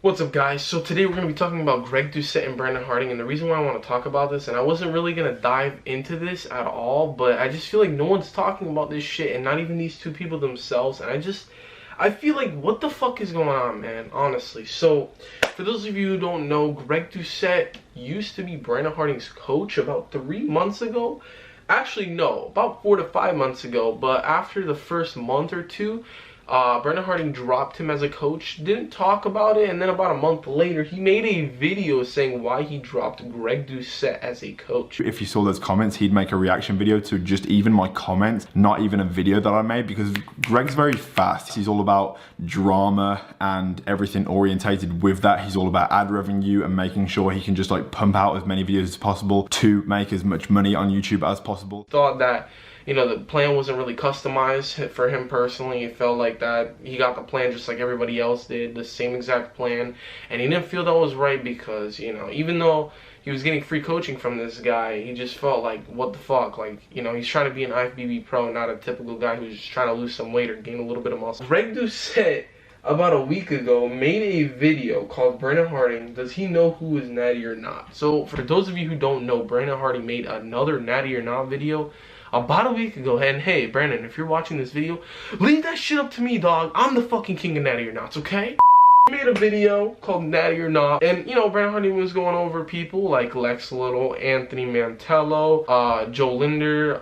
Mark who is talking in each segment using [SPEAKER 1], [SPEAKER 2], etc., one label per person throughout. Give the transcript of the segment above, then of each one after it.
[SPEAKER 1] What's up, guys? So today we're going to be talking about Greg Doucette and Brandon Harding, and the reason why I want to talk about this, and I wasn't really going to dive into this at all, but I just feel like no one's talking about this shit, and not even these two people themselves, and I feel like, what the fuck is going on, man, honestly. So, for those of you who don't know, Greg Doucette used to be Brandon Harding's coach about 3 months ago. Actually, no, about 4 to 5 months ago, but after the first month or two, Brandon Harding dropped him as a coach, didn't talk about it, and then about a month later, he made a video saying why he dropped Greg Doucette as a coach.
[SPEAKER 2] If you saw those comments, he'd make a reaction video to just even my comments, not even a video that I made, because Greg's very fast. He's all about drama and everything orientated with that. He's all about ad revenue and making sure he can just like pump out as many videos as possible to make as much money on YouTube as possible.
[SPEAKER 1] Thought that, you know, the plan wasn't really customized for him personally. It felt like that he got the plan just like everybody else did, the same exact plan, and he didn't feel that was right because, you know, even though he was getting free coaching from this guy, he just felt like, what the fuck, like, you know, he's trying to be an IFBB pro, not a typical guy who's just trying to lose some weight or gain a little bit of muscle. Greg Doucette, about a week ago, made a video called Brandon Harding, Does He Know Who Is Natty or Not? So, for those of you who don't know, Brandon Harding made another Natty or Not video about a week ago, and hey, Brandon, if you're watching this video, leave that shit up to me, dog. I'm the fucking king of Natty or Nots, okay? He made a video called Natty or Not, and, you know, Brandon Harding was going over people like Lex Little, Anthony Mantello, Joe Linder,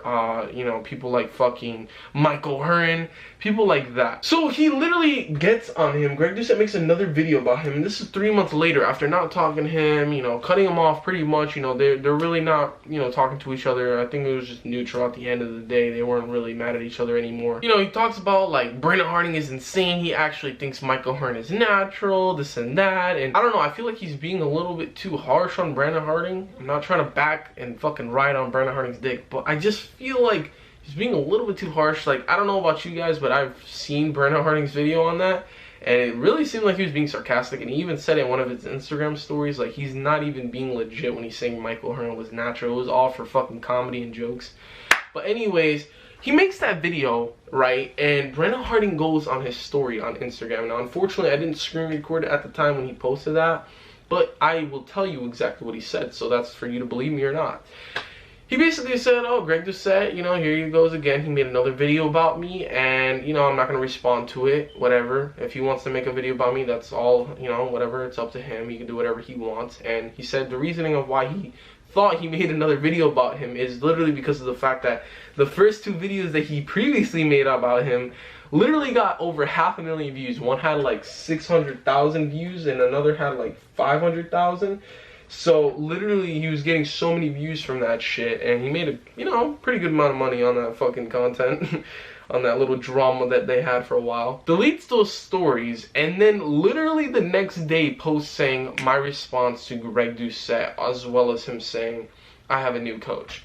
[SPEAKER 1] you know, people like fucking Michael Hearn, people like that. So he literally gets on him. Greg Doucette makes another video about him, and this is 3 months later after not talking to him, you know, cutting him off pretty much. You know, they're really not, you know, talking to each other. I think it was just neutral at the end of the day. They weren't really mad at each other anymore. You know, he talks about like Brandon Harding is insane. He actually thinks Michael Hearn is natural, this and that, and I don't know, I feel like he's being a little bit too harsh on Brandon Harding. I'm not trying to back and fucking ride on Brandon Harding's dick, but I just feel like he's being a little bit too harsh. Like, I don't know about you guys, but I've seen Brandon Harding's video on that, and it really seemed like he was being sarcastic, and he even said in one of his Instagram stories, like, he's not even being legit when he's saying Michael Hearn was natural. It was all for fucking comedy and jokes. But anyways, he makes that video, right, and Brandon Harding goes on his story on Instagram. Now, unfortunately, I didn't screen record it at the time when he posted that, but I will tell you exactly what he said, so that's for you to believe me or not. He basically said, oh, Greg Doucette, you know, here he goes again. He made another video about me, and, you know, I'm not going to respond to it, whatever. If he wants to make a video about me, that's all, you know, whatever. It's up to him. He can do whatever he wants. And he said the reasoning of why he thought he made another video about him is literally because of the fact that the first two videos that he previously made about him literally got over 500,000 views. One had like 600,000 views and another had like 500,000. So literally he was getting so many views from that shit, and he made a, you know, pretty good amount of money on that fucking content. On that little drama that they had for a while. Deletes those stories, and then literally the next day posts saying my response to Greg Doucette, as well as him saying I have a new coach.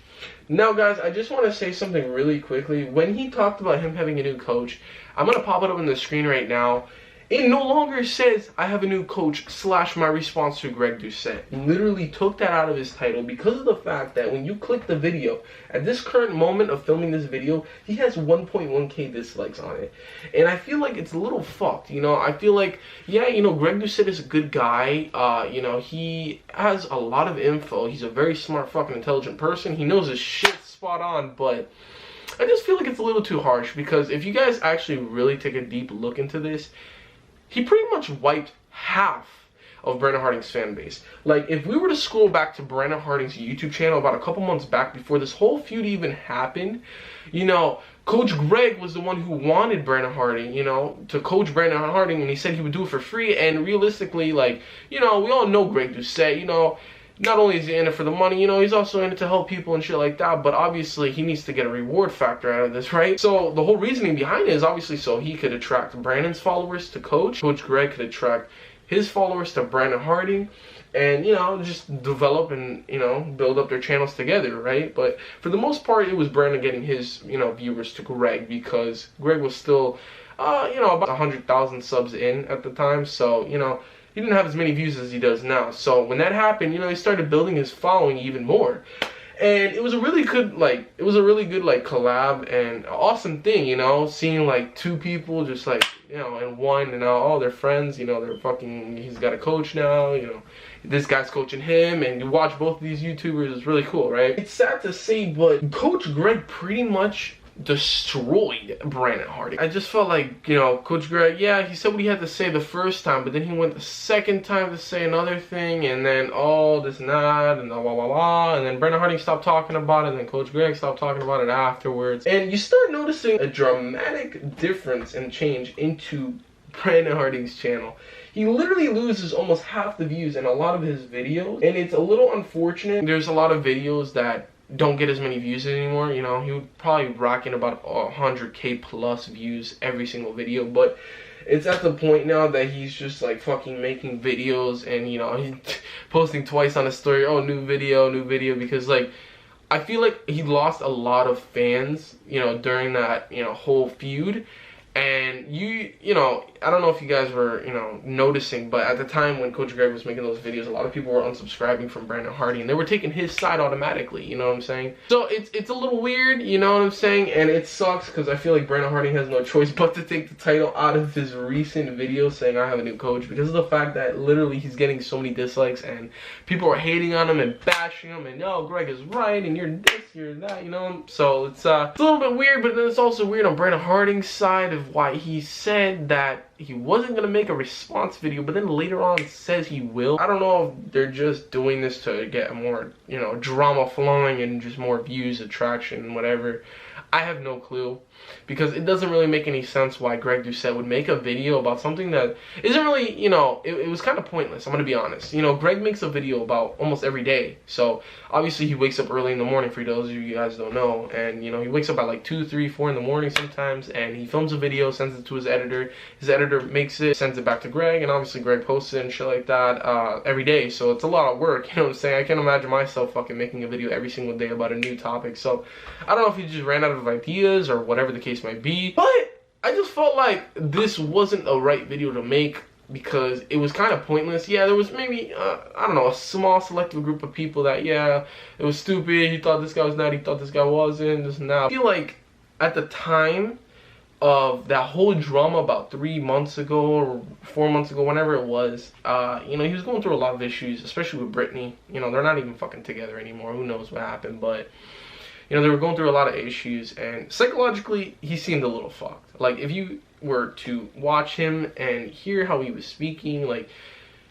[SPEAKER 1] Now, guys, I just want to say something really quickly. When he talked about him having a new coach, I'm going to pop it up on the screen right now. It no longer says, I have a new coach / my response to Greg Doucette. Literally took that out of his title because of the fact that when you click the video, at this current moment of filming this video, he has 1.1k dislikes on it. And I feel like it's a little fucked, you know? I feel like, yeah, you know, Greg Doucette is a good guy. You know, he has a lot of info. He's a very smart, fucking intelligent person. He knows his shit spot on, but I just feel like it's a little too harsh because if you guys actually really take a deep look into this, he pretty much wiped half of Brandon Harding's fan base. Like, if we were to scroll back to Brandon Harding's YouTube channel about a couple months back before this whole feud even happened, you know, Coach Greg was the one who wanted Brandon Harding, you know, to coach Brandon Harding, and he said he would do it for free. And realistically, like, you know, we all know Greg Doucette, you know, not only is he in it for the money, you know, he's also in it to help people and shit like that, but obviously he needs to get a reward factor out of this, right? So the whole reasoning behind it is obviously so he could attract Brandon's followers to Coach Greg could attract his followers to Brandon Harding, and, you know, just develop and, you know, build up their channels together, right? But for the most part, it was Brandon getting his, you know, viewers to Greg because Greg was still, you know, about 100,000 subs in at the time, so, you know, he didn't have as many views as he does now. So when that happened, you know, he started building his following even more. And it was a really good like collab and awesome thing, you know, seeing like two people just like, you know, in one, and now all they're friends, you know, they're fucking, he's got a coach now, you know, this guy's coaching him, and you watch both of these YouTubers, it's really cool, right? It's sad to say, but Coach Greg pretty much destroyed Brandon Harding. I just felt like, you know, Coach Greg, yeah, he said what he had to say the first time, but then he went the second time to say another thing, and then all this and that, and blah, blah, blah, blah, and then Brandon Harding stopped talking about it, and then Coach Greg stopped talking about it afterwards. And you start noticing a dramatic difference and change into Brandon Harding's channel. He literally loses almost half the views in a lot of his videos, and it's a little unfortunate. There's a lot of videos that don't get as many views anymore, you know. He would probably rocking about 100K plus views every single video, but it's at the point now that he's just like fucking making videos, and you know, he's posting twice on a story, oh, new video, because like I feel like he lost a lot of fans, you know, during that, you know, whole feud. And you know, I don't know if you guys were, you know, noticing, but at the time when Coach Greg was making those videos, a lot of people were unsubscribing from Brandon Harding, and they were taking his side automatically, you know what I'm saying? So it's a little weird, you know what I'm saying? And it sucks because I feel like Brandon Harding has no choice but to take the title out of his recent video saying I have a new coach, because of the fact that literally he's getting so many dislikes, and people are hating on him and bashing him, and no, Greg is right, and you're this, you're that, you know? So it's a little bit weird, but then it's also weird on Brandon Harding's side of why he said that he wasn't going to make a response video, but then later on says he will. I don't know if they're just doing this to get more, you know, drama flowing and just more views, attraction, whatever. I have no clue, because it doesn't really make any sense why Greg Doucette would make a video about something that isn't really, you know, it was kind of pointless. I'm going to be honest. You know, Greg makes a video about almost every day. So, obviously, he wakes up early in the morning, for those of you guys don't know. And, you know, he wakes up at like 2, 3, 4 in the morning sometimes. And he films a video, sends it to his editor. His editor makes it, sends it back to Greg. And obviously, Greg posts it and shit like that every day. So, it's a lot of work. You know what I'm saying? I can't imagine myself fucking making a video every single day about a new topic. So, I don't know if he just ran out of ideas or whatever the case might be. But I just felt like this wasn't a right video to make, because it was kind of pointless. Yeah, there was maybe, I don't know, a small selective group of people that, yeah, it was stupid, he thought this guy was not, he thought this guy wasn't, this and that. I feel like at the time of that whole drama about 3 months ago or 4 months ago, whenever it was, you know, he was going through a lot of issues, especially with Brittany. You know, they're not even fucking together anymore. Who knows what happened, but you know, they were going through a lot of issues, and psychologically, he seemed a little fucked. Like, if you were to watch him and hear how he was speaking, like,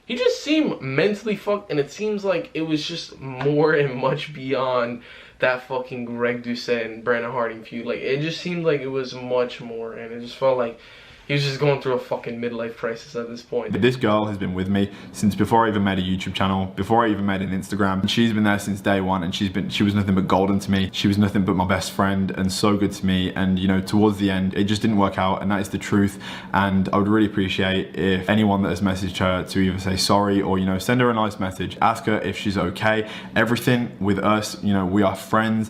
[SPEAKER 1] he just seemed mentally fucked, and it seems like it was just more and much beyond that fucking Greg Doucette and Brandon Harding feud. Like, it just seemed like it was much more, and it just felt like he was just going through a fucking midlife crisis at this point.
[SPEAKER 2] But this girl has been with me since before I even made a YouTube channel, before I even made an Instagram. And she's been there since day one, and she was nothing but golden to me. She was nothing but my best friend and so good to me. And you know, towards the end, it just didn't work out, and that is the truth. And I would really appreciate if anyone that has messaged her to either say sorry or, you know, send her a nice message, ask her if she's okay. Everything with us, you know, we are friends.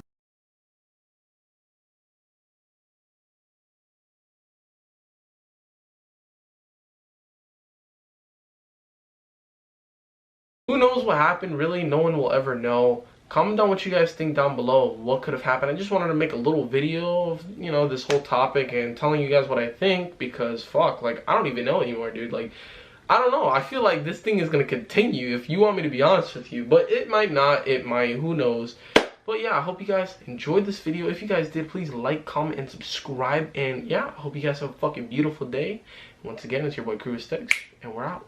[SPEAKER 1] Who knows what happened, really? No one will ever know. Comment down what you guys think down below, what could have happened. I just wanted to make a little video of, you know, this whole topic and telling you guys what I think, because fuck, like, I don't even know anymore, dude. Like, I don't know. I feel like this thing is going to continue, if you want me to be honest with you. But it might not, it might, who knows. But yeah, I hope you guys enjoyed this video. If you guys did, please like, comment, and subscribe. And yeah, I hope you guys have a fucking beautiful day. Once again, it's your boy Crew Aesthetics, and we're out.